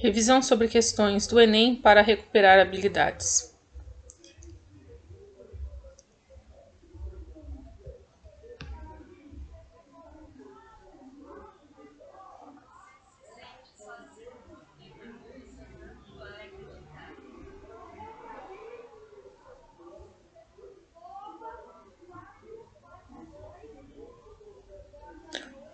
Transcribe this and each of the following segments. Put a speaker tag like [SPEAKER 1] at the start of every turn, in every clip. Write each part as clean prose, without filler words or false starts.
[SPEAKER 1] Revisão sobre questões do Enem para recuperar habilidades.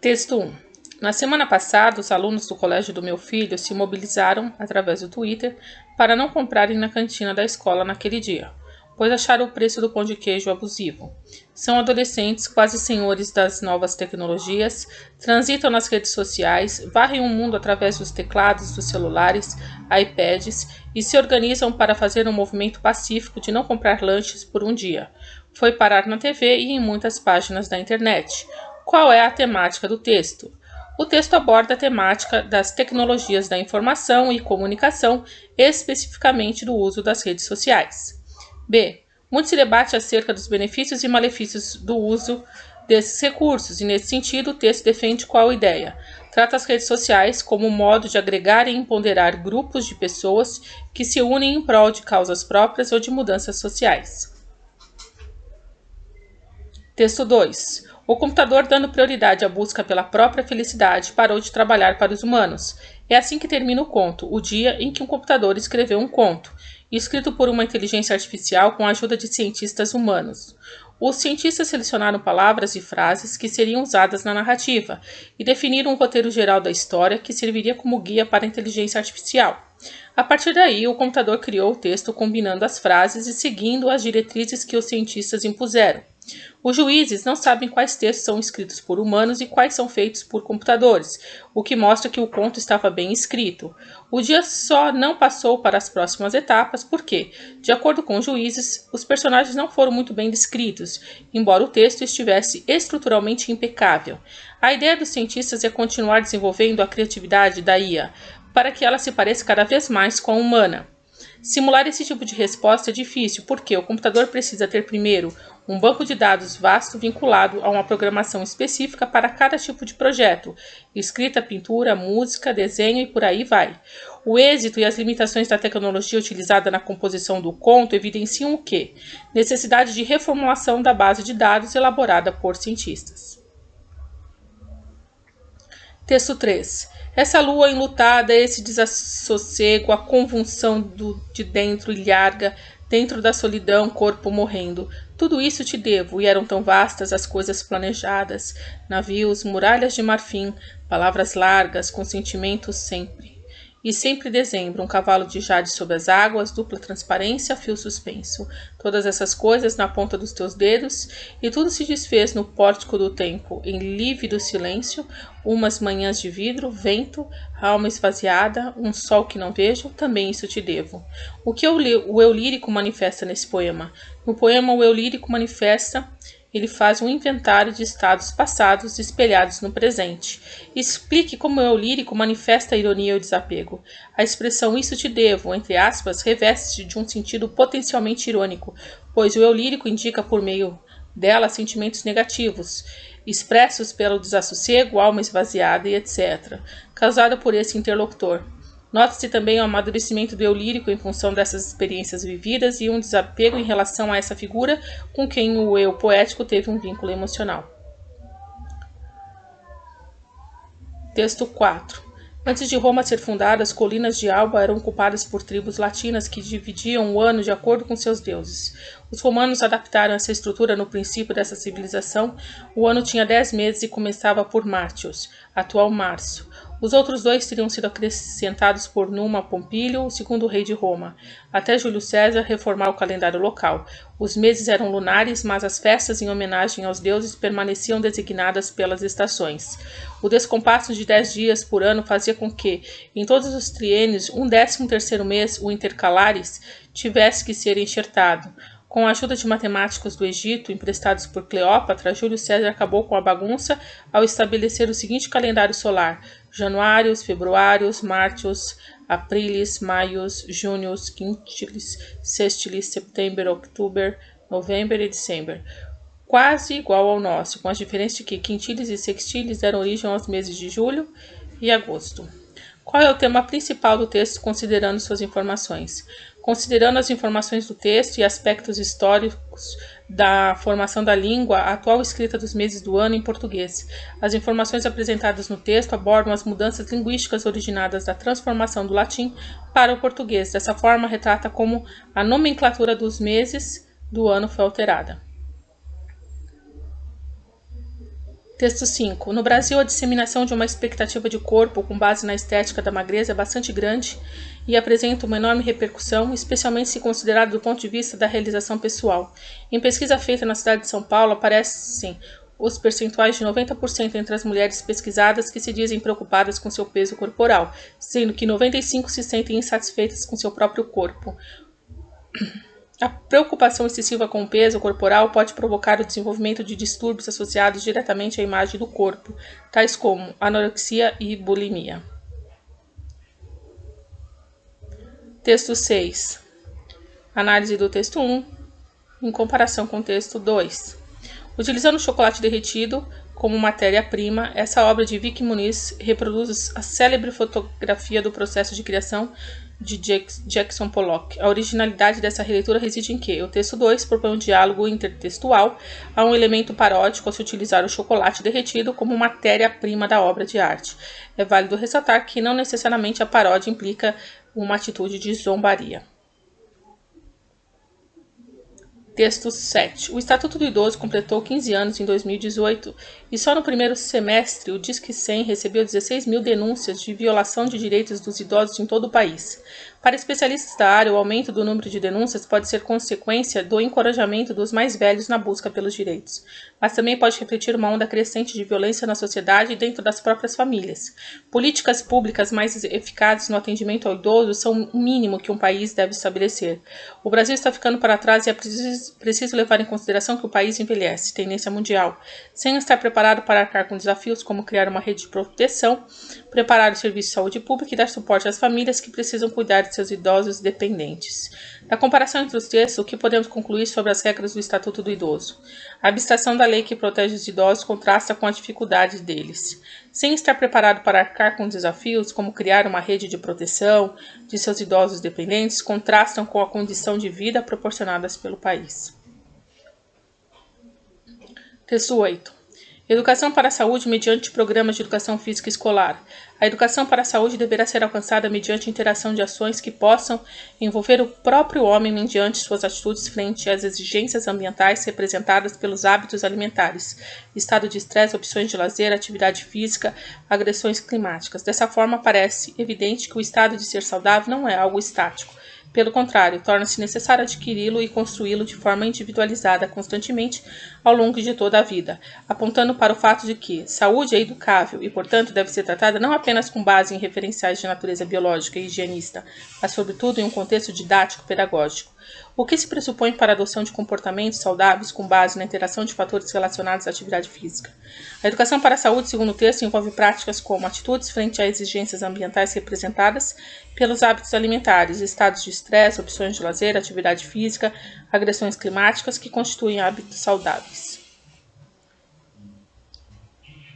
[SPEAKER 1] Texto 1. Na semana passada, os alunos do colégio do meu filho se mobilizaram, através do Twitter, para não comprarem na cantina da escola naquele dia, pois acharam o preço do pão de queijo abusivo. São adolescentes, quase senhores das novas tecnologias, transitam nas redes sociais, varrem o mundo através dos teclados dos celulares, iPads e se organizam para fazer um movimento pacífico de não comprar lanches por um dia. Foi parar na TV e em muitas páginas da internet. Qual é a temática do texto? O texto aborda a temática das tecnologias da informação e comunicação, especificamente do uso das redes sociais. B. Muito se debate acerca dos benefícios e malefícios do uso desses recursos, e nesse sentido o texto defende qual ideia? Trata as redes sociais como um modo de agregar e empoderar grupos de pessoas que se unem em prol de causas próprias ou de mudanças sociais. Texto 2. O computador, dando prioridade à busca pela própria felicidade, parou de trabalhar para os humanos. É assim que termina o conto, o dia em que um computador escreveu um conto, escrito por uma inteligência artificial com a ajuda de cientistas humanos. Os cientistas selecionaram palavras e frases que seriam usadas na narrativa e definiram um roteiro geral da história que serviria como guia para a inteligência artificial. A partir daí, o computador criou o texto combinando as frases e seguindo as diretrizes que os cientistas impuseram. Os juízes não sabem quais textos são escritos por humanos e quais são feitos por computadores, o que mostra que o conto estava bem escrito. O dia só não passou para as próximas etapas porque, de acordo com os juízes, os personagens não foram muito bem descritos, embora o texto estivesse estruturalmente impecável. A ideia dos cientistas é continuar desenvolvendo a criatividade da IA, para que ela se pareça cada vez mais com a humana. Simular esse tipo de resposta é difícil porque o computador precisa ter primeiro um banco de dados vasto vinculado a uma programação específica para cada tipo de projeto, escrita, pintura, música, desenho e por aí vai. O êxito e as limitações da tecnologia utilizada na composição do conto evidenciam o quê? Necessidade de reformulação da base de dados elaborada por cientistas. Texto 3. Essa lua enlutada, esse desassossego, a convulsão de dentro ilharga, dentro da solidão, corpo morrendo. Tudo isso te devo, e eram tão vastas as coisas planejadas. Navios, muralhas de marfim, palavras largas, consentimentos sempre. E sempre dezembro, um cavalo de jade sob as águas, dupla transparência, fio suspenso. Todas essas coisas na ponta dos teus dedos, e tudo se desfez no pórtico do tempo, em lívido silêncio, umas manhãs de vidro, vento, alma esvaziada, um sol que não vejo, também isso te devo. O que o eu lírico manifesta nesse poema? No poema, o eu lírico manifesta... Ele faz um inventário de estados passados espelhados no presente. Explique como o eu lírico manifesta a ironia e o desapego. A expressão isso te devo, entre aspas, reveste de um sentido potencialmente irônico, pois o eu lírico indica por meio dela sentimentos negativos, expressos pelo desassossego, alma esvaziada e etc., causada por esse interlocutor. Nota-se também o amadurecimento do eu lírico em função dessas experiências vividas e um desapego em relação a essa figura com quem o eu poético teve um vínculo emocional. Texto 4. Antes de Roma ser fundada, as colinas de Alba eram ocupadas por tribos latinas que dividiam o ano de acordo com seus deuses. Os romanos adaptaram essa estrutura no princípio dessa civilização. O ano tinha 10 meses e começava por Martius, atual março. Os outros dois teriam sido acrescentados por Numa Pompílio, o segundo rei de Roma, até Júlio César reformar o calendário local. Os meses eram lunares, mas as festas em homenagem aos deuses permaneciam designadas pelas estações. O descompasso de 10 dias por ano fazia com que, em todos os triênios, um 13º mês, o intercalares, tivesse que ser enxertado. Com a ajuda de matemáticos do Egito, emprestados por Cleópatra, Júlio César acabou com a bagunça ao estabelecer o seguinte calendário solar: Januários, Februários, Mártios, Aprilis, Maios, Júnios, Quintilis, Sextilis, Setembro, Outubro, Novembro e Dezembro. Quase igual ao nosso, com a diferença de que quintilis e sextilis deram origem aos meses de julho e agosto. Qual é o tema principal do texto, considerando suas informações? Considerando as informações do texto e aspectos históricos da formação da língua, a atual escrita dos meses do ano em português. As informações apresentadas no texto abordam as mudanças linguísticas originadas da transformação do latim para o português. Dessa forma, retrata como a nomenclatura dos meses do ano foi alterada. Texto 5. No Brasil, a disseminação de uma expectativa de corpo com base na estética da magreza é bastante grande e apresenta uma enorme repercussão, especialmente se considerado do ponto de vista da realização pessoal. Em pesquisa feita na cidade de São Paulo, aparecem os percentuais de 90% entre as mulheres pesquisadas que se dizem preocupadas com seu peso corporal, sendo que 95% se sentem insatisfeitas com seu próprio corpo. A preocupação excessiva com o peso corporal pode provocar o desenvolvimento de distúrbios associados diretamente à imagem do corpo, tais como anorexia e bulimia. Texto 6. Análise do texto 1 em comparação com o texto 2. Utilizando o chocolate derretido como matéria-prima, essa obra de Vicky Muniz reproduz a célebre fotografia do processo de criação de Jackson Pollock. A originalidade dessa releitura reside em que o texto 2 propõe um diálogo intertextual a um elemento paródico ao se utilizar o chocolate derretido como matéria-prima da obra de arte. É válido ressaltar que não necessariamente a paródia implica uma atitude de zombaria. Texto 7. O Estatuto do Idoso completou 15 anos em 2018 e só no primeiro semestre o Disque 100 recebeu 16 mil denúncias de violação de direitos dos idosos em todo o país. Para especialistas da área, o aumento do número de denúncias pode ser consequência do encorajamento dos mais velhos na busca pelos direitos, mas também pode refletir uma onda crescente de violência na sociedade e dentro das próprias famílias. Políticas públicas mais eficazes no atendimento ao idoso são o mínimo que um país deve estabelecer. O Brasil está ficando para trás e é preciso levar em consideração que o país envelhece, tendência mundial, sem estar preparado para arcar com desafios como criar uma rede de proteção, preparar o serviço de saúde pública e dar suporte às famílias que precisam cuidar de seus idosos dependentes. Na comparação entre os textos, o que podemos concluir sobre as regras do Estatuto do Idoso? A abstração da lei que protege os idosos contrasta com as dificuldades deles. Sem estar preparado para arcar com desafios, como criar uma rede de proteção de seus idosos dependentes, contrastam com a condição de vida proporcionadas pelo país. Texto 8. Educação para a saúde mediante programas de educação física escolar. A educação para a saúde deverá ser alcançada mediante interação de ações que possam envolver o próprio homem mediante suas atitudes frente às exigências ambientais representadas pelos hábitos alimentares, estado de estresse, opções de lazer, atividade física, agressões climáticas. Dessa forma, parece evidente que o estado de ser saudável não é algo estático. Pelo contrário, torna-se necessário adquiri-lo e construí-lo de forma individualizada constantemente ao longo de toda a vida, apontando para o fato de que saúde é educável e, portanto, deve ser tratada não apenas com base em referenciais de natureza biológica e higienista, mas, sobretudo, em um contexto didático-pedagógico. O que se pressupõe para a adoção de comportamentos saudáveis com base na interação de fatores relacionados à atividade física? A educação para a saúde, segundo o texto, envolve práticas como atitudes frente a exigências ambientais representadas pelos hábitos alimentares, estados de estresse, opções de lazer, atividade física, agressões climáticas que constituem hábitos saudáveis.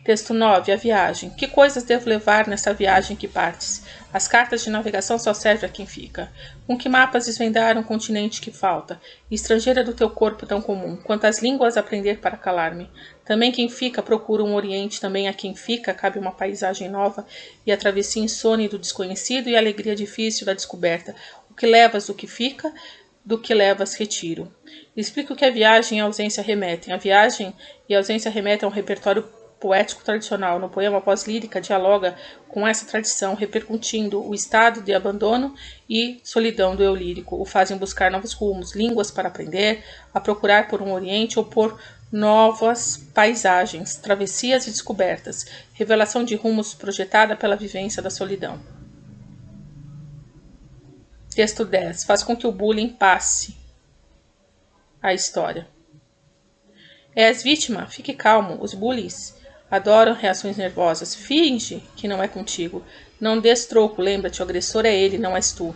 [SPEAKER 1] Texto 9. A viagem. Que coisas devo levar nessa viagem que partes? As cartas de navegação só servem a quem fica. Com que mapas desvendar um continente que falta? Estrangeira do teu corpo tão comum. Quantas línguas aprender para calar-me? Também quem fica procura um oriente, também a quem fica cabe uma paisagem nova e a travessia insone do desconhecido e a alegria difícil da descoberta. O que levas do que fica, do que levas retiro. Explica o que a viagem e a ausência remetem. A viagem e a ausência remetem a um repertório poético tradicional. No poema pós-lírica dialoga com essa tradição, repercutindo o estado de abandono e solidão do eu lírico. O fazem buscar novos rumos, línguas para aprender, a procurar por um oriente ou por novas paisagens, travessias e descobertas, revelação de rumos projetada pela vivência da solidão. Texto 10. Faz com que o bullying passe a história. És vítima? Fique calmo. Os bullies adoram reações nervosas. Finge que não é contigo. Não dês troco. Lembra-te, o agressor é ele, não és tu.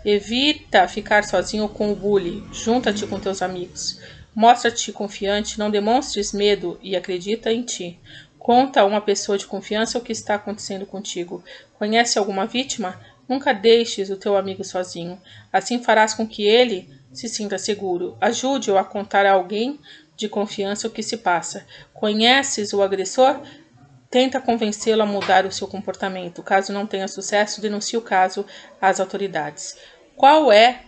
[SPEAKER 1] Evita ficar sozinho com o bully. Junta-te com teus amigos. Mostra-te confiante. Não demonstres medo e acredita em ti. Conta a uma pessoa de confiança o que está acontecendo contigo. Conhece alguma vítima? Nunca deixes o teu amigo sozinho. Assim farás com que ele se sinta seguro. Ajude-o a contar a alguém de confiança o que se passa. Conheces o agressor? Tenta convencê-lo a mudar o seu comportamento. Caso não tenha sucesso, denuncie o caso às autoridades. Qual é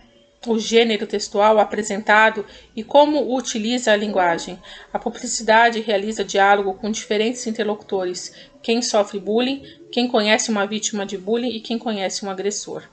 [SPEAKER 1] o gênero textual apresentado e como utiliza a linguagem? A publicidade realiza diálogo com diferentes interlocutores: quem sofre bullying, quem conhece uma vítima de bullying e quem conhece um agressor.